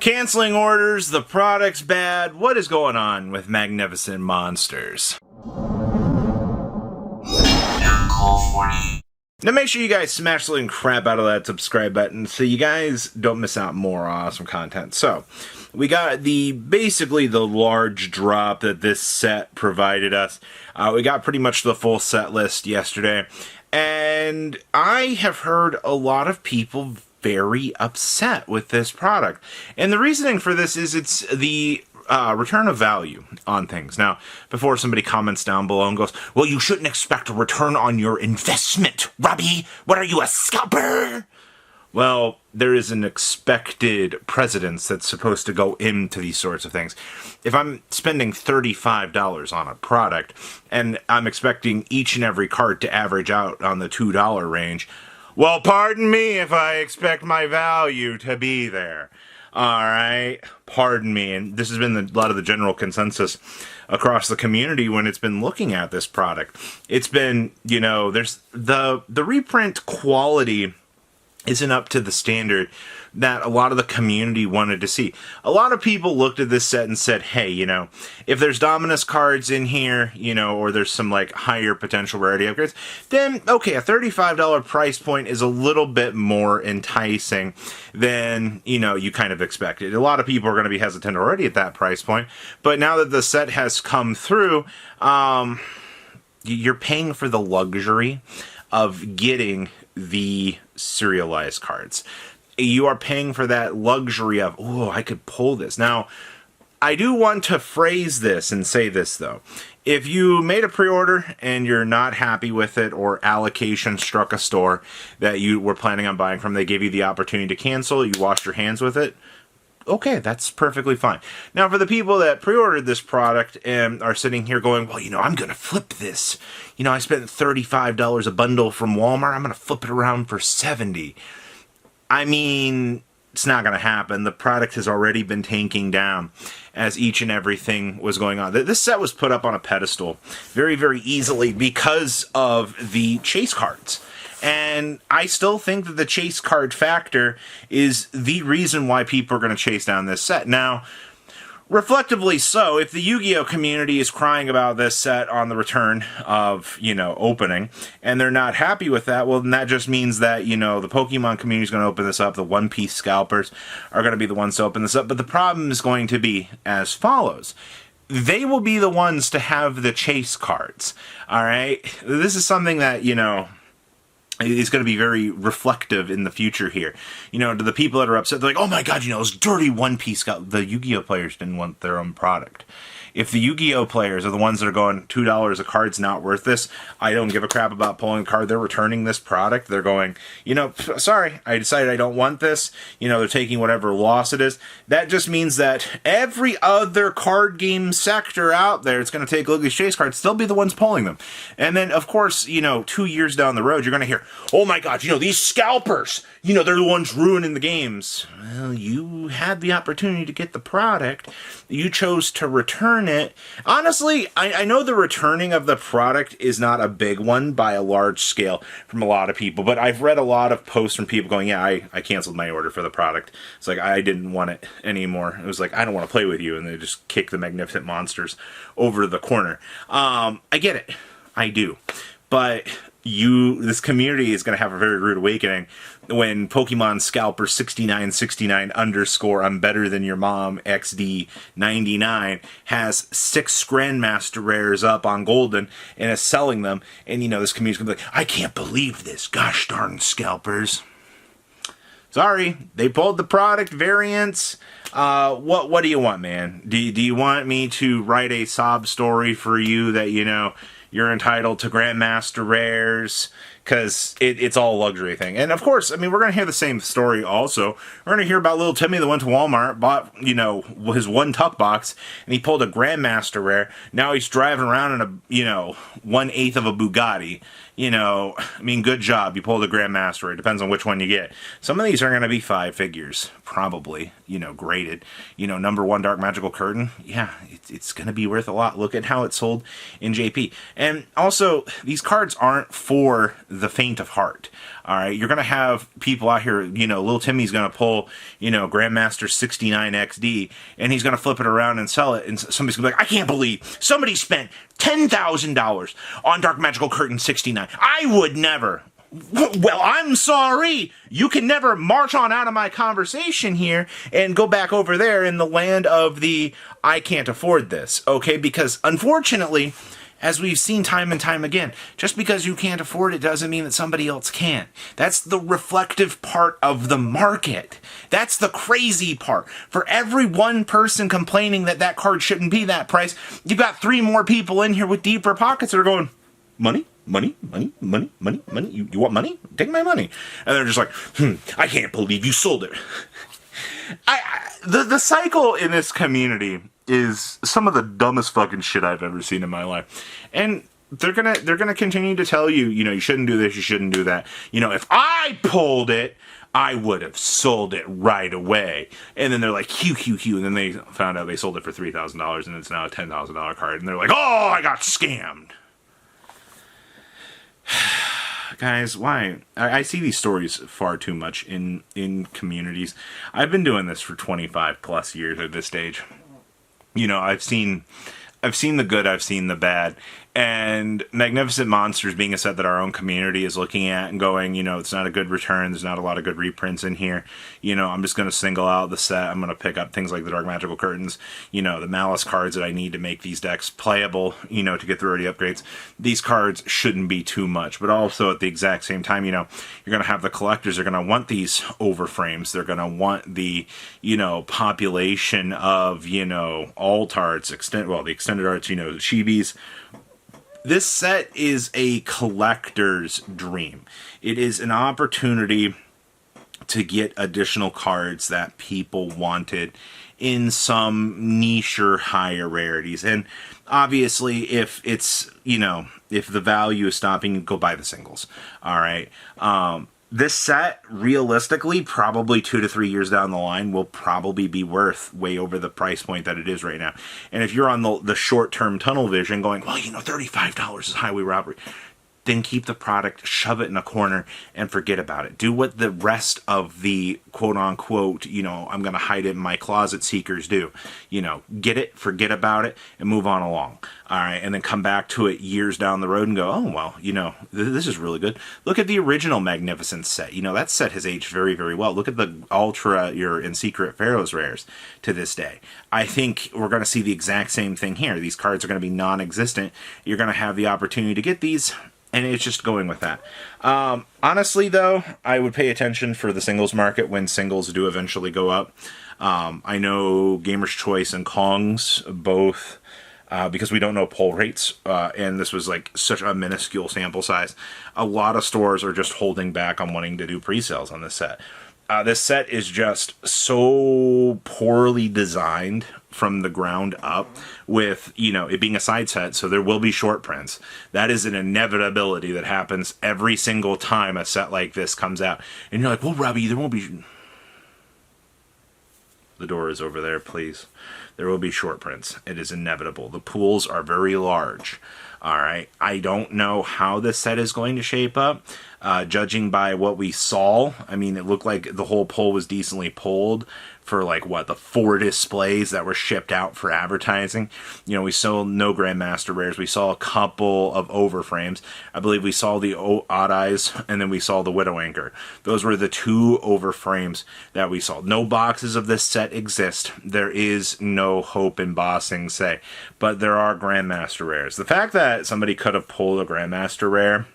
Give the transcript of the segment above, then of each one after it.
Canceling orders, the product's bad. What is going on with Magnificent Monsters? Now make sure you guys smash the living crap out of that subscribe button so you guys don't miss out more awesome content. So, we got basically the large drop that this set provided us. We got pretty much the full set list yesterday. And I have heard a lot of people very upset with this product. And the reasoning for this is it's the return of value on things. Now, before somebody comments down below and goes, well, you shouldn't expect a return on your investment, Robbie. What are you, a scalper? Well, there is an expected precedence that's supposed to go into these sorts of things. If I'm spending $35 on a product, and I'm expecting each and every card to average out on the $2 range, well, pardon me if I expect my value to be there. Alright, pardon me, and this has been a lot of the general consensus across the community when it's been looking at this product. It's been, you know, there's the reprint quality isn't up to the standard that a lot of the community wanted to see. A lot of people looked at this set and said, hey, you know, if there's Dominus cards in here, you know, or there's some like higher potential rarity upgrades, then okay, a $35 price point is a little bit more enticing than, you know, you kind of expected. A lot of people are going to be hesitant already at that price point, but now that the set has come through, you're paying for the luxury of getting the serialized cards. You are paying for that luxury of, oh, I could pull this. Now, I do want to phrase this and say this, though. If you made a pre-order and you're not happy with it, or allocation struck a store that you were planning on buying from, they gave you the opportunity to cancel, you washed your hands with it, okay, that's perfectly fine. Now, for the people that pre-ordered this product and are sitting here going, well, you know, I'm going to flip this. You know, I spent $35 a bundle from Walmart. I'm going to flip it around for $70. I mean, it's not going to happen. The product has already been tanking down as each and everything was going on. This set was put up on a pedestal very, very easily because of the chase cards. And I still think that the chase card factor is the reason why people are going to chase down this set. Now, reflectively so, if the Yu-Gi-Oh community is crying about this set on the return of, you know, opening, and they're not happy with that, well, then that just means that, you know, the Pokemon community is going to open this up, the One Piece scalpers are going to be the ones to open this up, but the problem is going to be as follows. They will be the ones to have the chase cards, alright? This is something that, you know, is going to be very reflective in the future here. You know, to the people that are upset, they're like, oh my god, you know, those dirty One Piece the Yu-Gi-Oh players didn't want their own product. If the Yu-Gi-Oh players are the ones that are going, $2 a card's not worth this, I don't give a crap about pulling a card, they're returning this product, they're going, you know, sorry, I decided I don't want this, you know, they're taking whatever loss it is. That just means that every other card game sector out there, it's going to take a look at these chase cards, they'll be the ones pulling them. And then, of course, you know, 2 years down the road, you're going to hear, oh my god, you know, these scalpers, you know, they're the ones ruining the games. Well, you had the opportunity to get the product, you chose to return it. Honestly, I know the returning of the product is not a big one by a large scale from a lot of people, but I've read a lot of posts from people going, yeah, I canceled my order for the product. It's like, I didn't want it anymore. It was like, I don't want to play with you, and they just kick the Magnificent Monsters over the corner. I get it. I do. But this community is going to have a very rude awakening when Pokemon Scalper 6969 _ I'm better than your mom XD 99 has 6 Grandmaster rares up on Golden and is selling them, and you know this community's going to be like, I can't believe this, gosh darn scalpers. Sorry, they pulled the product variants. What do you want, man? Do you want me to write a sob story for you that, you know, you're entitled to Grandmaster rares? Because it's all a luxury thing. And of course, I mean, we're going to hear the same story also. We're going to hear about little Timmy that went to Walmart, bought, you know, his one tuck box, and he pulled a Grandmaster rare. Now he's driving around in a, you know, 1/8 of a Bugatti. You know, I mean, good job. You pulled a Grandmaster. It depends on which one you get. Some of these are going to be 5 figures, probably, you know, graded. You know, #1 Dark Magical Curtain. Yeah, it's going to be worth a lot. Look at how it sold in JP. And also, these cards aren't for the faint of heart. All right, you're going to have people out here, little Timmy's going to pull, Grandmaster 69 XD, and he's going to flip it around and sell it, and somebody's going to be like, I can't believe somebody spent $10,000 on Dark Magical Curtain 69. I would never. Well, I'm sorry. You can never march on out of my conversation here and go back over there in the land of the I can't afford this, okay? Because unfortunately, as we've seen time and time again, just because you can't afford it doesn't mean that somebody else can. That's the reflective part of the market. That's the crazy part. For every one person complaining that that card shouldn't be that price, you've got 3 more people in here with deeper pockets that are going, money? Money, money, money, money, money. You want money? Take my money. And they're just like, I can't believe you sold it. The cycle in this community is some of the dumbest fucking shit I've ever seen in my life. And they're gonna continue to tell you, you shouldn't do this, you shouldn't do that. If I pulled it, I would have sold it right away. And then they're like, Q. And then they found out they sold it for $3,000 and it's now a $10,000 card. And they're like, oh, I got scammed. Guys, why? I see these stories far too much in communities. I've been doing this for 25 plus years at this stage. I've seen the good, I've seen the bad, and Magnificent Monsters being a set that our own community is looking at and going, it's not a good return, there's not a lot of good reprints in here, I'm just going to single out the set, I'm going to pick up things like the Dark Magical Curtains, the Malice cards that I need to make these decks playable, to get through the upgrades. These cards shouldn't be too much, but also at the exact same time, you're going to have the collectors, they're going to want these overframes, they're going to want the, population of, alt arts, the extended arts, chibis. This set is a collector's dream. It is an opportunity to get additional cards that people wanted in some niche or higher rarities. And obviously, if it's, if the value is stopping, you go buy the singles. All right. This set, realistically, probably 2 to 3 years down the line, will probably be worth way over the price point that it is right now. And if you're on the short-term tunnel vision going, well, $35 is highway robbery, then keep the product, shove it in a corner, and forget about it. Do what the rest of the quote-unquote, I'm going to hide it in my closet seekers do. Get it, forget about it, and move on along. All right, and then come back to it years down the road and go, oh, well, this is really good. Look at the original Magnificent set. That set has aged very, very well. Look at the Ultra and Secret Pharaoh's rares to this day. I think we're going to see the exact same thing here. These cards are going to be non-existent. You're going to have the opportunity to get these, and it's just going with that. Honestly, though, I would pay attention for the singles market when singles do eventually go up. I know Gamer's Choice and Kong's both, because we don't know poll rates, and this was like such a minuscule sample size, a lot of stores are just holding back on wanting to do pre-sales on this set. This set is just so poorly designed from the ground up with, it being a side set, so there will be short prints. That is an inevitability that happens every single time a set like this comes out. And you're like, well, Robbie, there won't be... The door is over there, please. There will be short prints. It is inevitable. The pools are very large. All right. I don't know how this set is going to shape up. Judging by what we saw, I mean, it looked like the whole poll was decently pulled for the 4 displays that were shipped out for advertising. We saw no Grandmaster rares. We saw a couple of overframes. I believe we saw the Odd Eyes, and then we saw the Widow Anchor. Those were the 2 overframes that we saw. No boxes of this set exist. There is no hope embossing, but there are Grandmaster rares. The fact that somebody could have pulled a Grandmaster rare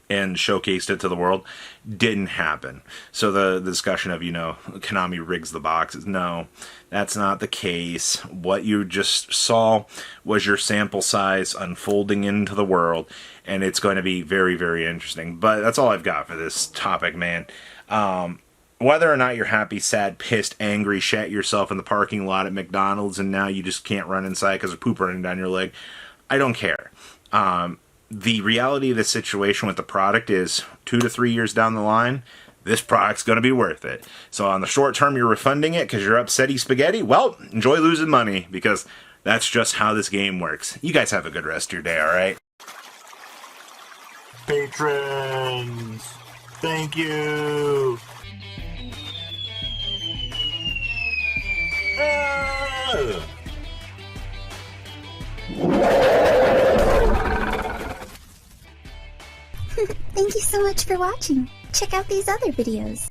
and showcased it to the world didn't happen. So the discussion of, Konami rigs the boxes. No, that's not the case. What you just saw was your sample size unfolding into the world, and it's going to be very, very interesting. But that's all I've got for this topic, man. Whether or not you're happy, sad, pissed, angry, shat yourself in the parking lot at McDonald's, and now you just can't run inside because of poop running down your leg, I don't care. The reality of the situation with the product is 2 to 3 years down the line, this product's going to be worth it. So on the short term, you're refunding it because you're upsetty spaghetti. Well, enjoy losing money because that's just how this game works. You guys have a good rest of your day, all right? patrons. Thank you. Thank you so much for watching. Check out these other videos.